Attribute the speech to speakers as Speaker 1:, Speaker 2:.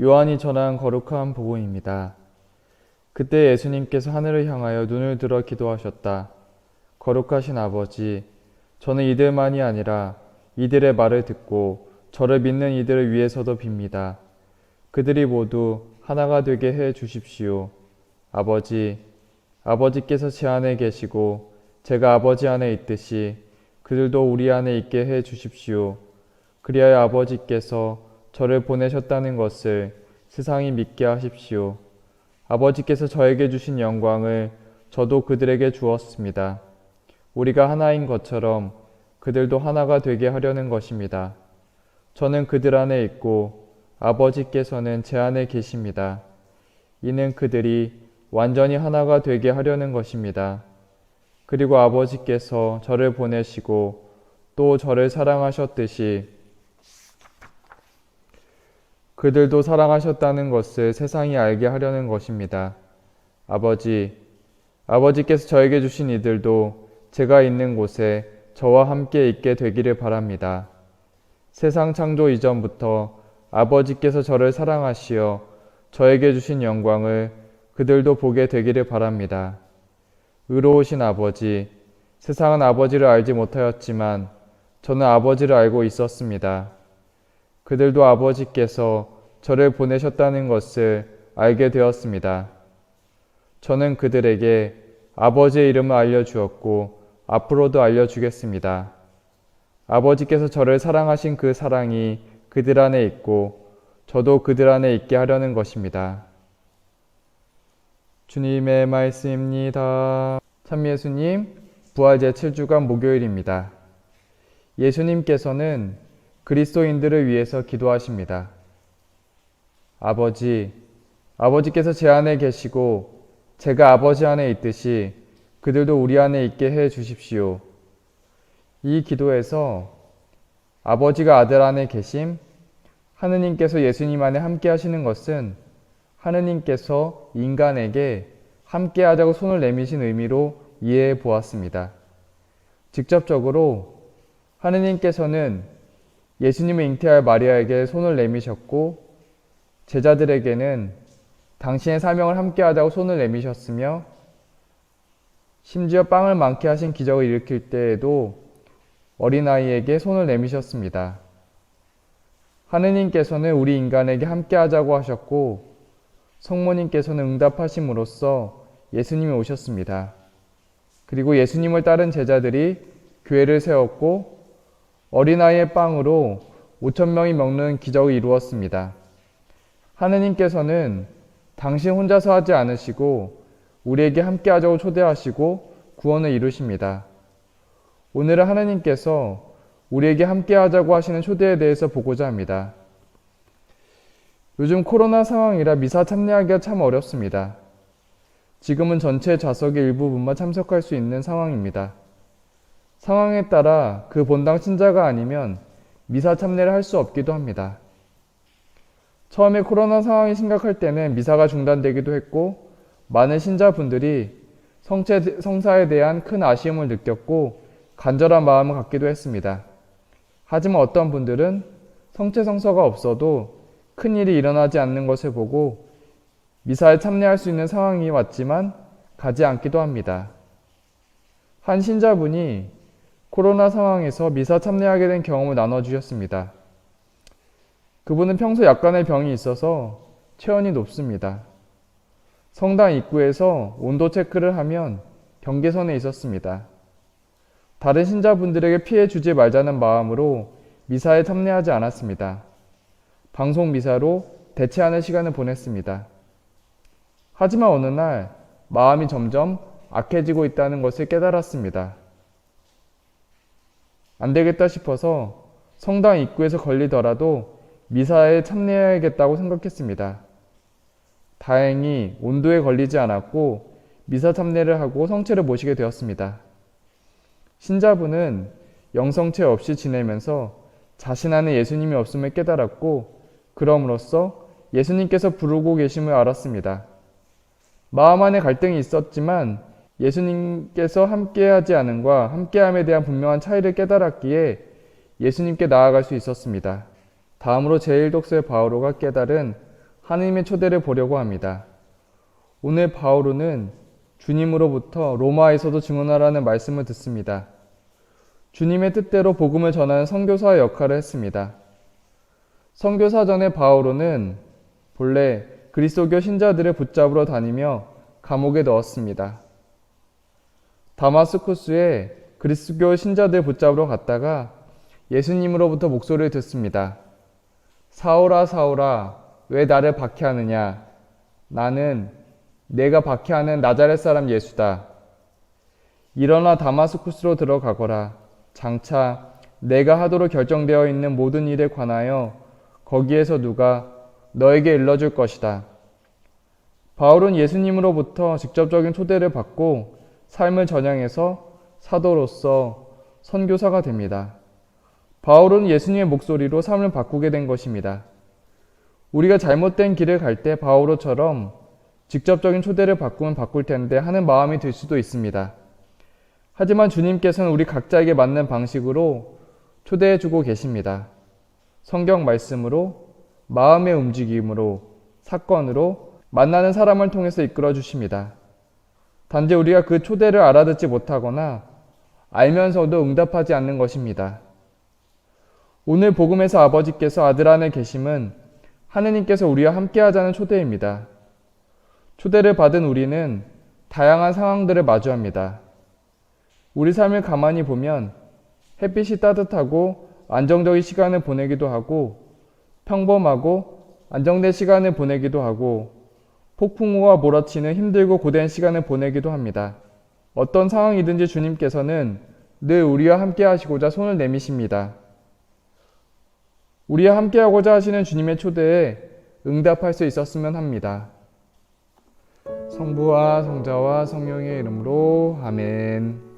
Speaker 1: 요한이 전한 거룩한 복음입니다. 그때 예수님께서 하늘을 향하여 눈을 들어 기도하셨다. 거룩하신 아버지, 저는 이들만이 아니라 이들의 말을 듣고 저를 믿는 이들을 위해서도 빕니다. 그들이 모두 하나가 되게 해 주십시오. 아버지, 아버지께서 제 안에 계시고 제가 아버지 안에 있듯이 그들도 우리 안에 있게 해 주십시오. 그리하여 아버지께서 저를 보내셨다는 것을 세상이 믿게 하십시오. 아버지께서 저에게 주신 영광을 저도 그들에게 주었습니다. 우리가 하나인 것처럼 그들도 하나가 되게 하려는 것입니다. 저는 그들 안에 있고 아버지께서는 제 안에 계십니다. 이는 그들이 완전히 하나가 되게 하려는 것입니다. 그리고 아버지께서 저를 보내시고 또 저를 사랑하셨듯이 그들도 사랑하셨다는 것을 세상이 알게 하려는 것입니다. 아버지, 아버지께서 저에게 주신 이들도 제가 있는 곳에 저와 함께 있게 되기를 바랍니다. 세상 창조 이전부터 아버지께서 저를 사랑하시어 저에게 주신 영광을 그들도 보게 되기를 바랍니다. 의로우신 아버지, 세상은 아버지를 알지 못하였지만 저는 아버지를 알고 있었습니다. 그들도 아버지께서 저를 보내셨다는 것을 알게 되었습니다. 저는 그들에게 아버지의 이름을 알려주었고 앞으로도 알려주겠습니다. 아버지께서 저를 사랑하신 그 사랑이 그들 안에 있고 저도 그들 안에 있게 하려는 것입니다. 주님의 말씀입니다. 참 예수님, 부활 제7주간 목요일입니다. 예수님께서는 그리스도인들을 위해서 기도하십니다. 아버지, 아버지께서 제 안에 계시고 제가 아버지 안에 있듯이 그들도 우리 안에 있게 해 주십시오. 이 기도에서 아버지가 아들 안에 계심, 하느님께서 예수님 안에 함께 하시는 것은 하느님께서 인간에게 함께 하자고 손을 내미신 의미로 이해해 보았습니다. 직접적으로 하느님께서는 예수님을 잉태할 마리아에게 손을 내미셨고 제자들에게는 당신의 사명을 함께 하자고 손을 내미셨으며 심지어 빵을 많게 하신 기적을 일으킬 때에도 어린아이에게 손을 내미셨습니다. 하느님께서는 우리 인간에게 함께 하자고 하셨고 성모님께서는 응답하심으로써 예수님이 오셨습니다. 그리고 예수님을 따른 제자들이 교회를 세웠고 어린아이의 빵으로 5,000명이 먹는 기적을 이루었습니다. 하느님께서는 당신 혼자서 하지 않으시고 우리에게 함께 하자고 초대하시고 구원을 이루십니다. 오늘은 하느님께서 우리에게 함께 하자고 하시는 초대에 대해서 보고자 합니다. 요즘 코로나 상황이라 미사 참여하기가 참 어렵습니다. 지금은 전체 좌석의 일부분만 참석할 수 있는 상황입니다. 상황에 따라 그 본당 신자가 아니면 미사 참여를 할 수 없기도 합니다. 처음에 코로나 상황이 심각할 때는 미사가 중단되기도 했고 많은 신자분들이 성사에 대한 큰 아쉬움을 느꼈고 간절한 마음을 갖기도 했습니다. 하지만 어떤 분들은 성체 성서가 없어도 큰일이 일어나지 않는 것을 보고 미사에 참여할 수 있는 상황이 왔지만 가지 않기도 합니다. 한 신자분이 코로나 상황에서 미사 참여하게 된 경험을 나눠주셨습니다. 그분은 평소 약간의 병이 있어서 체온이 높습니다. 성당 입구에서 온도 체크를 하면 경계선에 있었습니다. 다른 신자분들에게 피해 주지 말자는 마음으로 미사에 참여하지 않았습니다. 방송 미사로 대체하는 시간을 보냈습니다. 하지만 어느 날 마음이 점점 악해지고 있다는 것을 깨달았습니다. 안 되겠다 싶어서 성당 입구에서 걸리더라도 미사에 참여해야겠다고 생각했습니다. 다행히 온도에 걸리지 않았고 미사 참여를 하고 성체를 모시게 되었습니다. 신자분은 영성체 없이 지내면서 자신 안에 예수님이 없음을 깨달았고 그럼으로써 예수님께서 부르고 계심을 알았습니다. 마음 안에 갈등이 있었지만 예수님께서 함께하지 않음과 함께함에 대한 분명한 차이를 깨달았기에 예수님께 나아갈 수 있었습니다. 다음으로 제1독서의 바오로가 깨달은 하느님의 초대를 보려고 합니다. 오늘 바오로는 주님으로부터 로마에서도 증언하라는 말씀을 듣습니다. 주님의 뜻대로 복음을 전하는 선교사의 역할을 했습니다. 선교사 전에 바오로는 본래 그리스도교 신자들을 붙잡으러 다니며 감옥에 넣었습니다. 다마스쿠스에 그리스도교 신자들 붙잡으러 갔다가 예수님으로부터 목소리를 듣습니다. 사울아 사울아 왜 나를 박해하느냐? 나는 내가 박해하는 나자렛 사람 예수다. 일어나 다마스쿠스로 들어가거라. 장차 내가 하도록 결정되어 있는 모든 일에 관하여 거기에서 누가 너에게 일러줄 것이다. 바울은 예수님으로부터 직접적인 초대를 받고 삶을 전향해서 사도로서 선교사가 됩니다. 바울은 예수님의 목소리로 삶을 바꾸게 된 것입니다. 우리가 잘못된 길을 갈 때 바오로처럼 직접적인 초대를 바꾸면 바꿀 텐데 하는 마음이 들 수도 있습니다. 하지만 주님께서는 우리 각자에게 맞는 방식으로 초대해 주고 계십니다. 성경 말씀으로, 마음의 움직임으로, 사건으로, 만나는 사람을 통해서 이끌어 주십니다. 단지 우리가 그 초대를 알아듣지 못하거나 알면서도 응답하지 않는 것입니다. 오늘 복음에서 아버지께서 아들 안에 계심은 하느님께서 우리와 함께하자는 초대입니다. 초대를 받은 우리는 다양한 상황들을 마주합니다. 우리 삶을 가만히 보면 햇빛이 따뜻하고 안정적인 시간을 보내기도 하고 평범하고 안정된 시간을 보내기도 하고 폭풍우가 몰아치는 힘들고 고된 시간을 보내기도 합니다. 어떤 상황이든지 주님께서는 늘 우리와 함께 하시고자 손을 내미십니다. 우리와 함께 하고자 하시는 주님의 초대에 응답할 수 있었으면 합니다. 성부와 성자와 성령의 이름으로 아멘.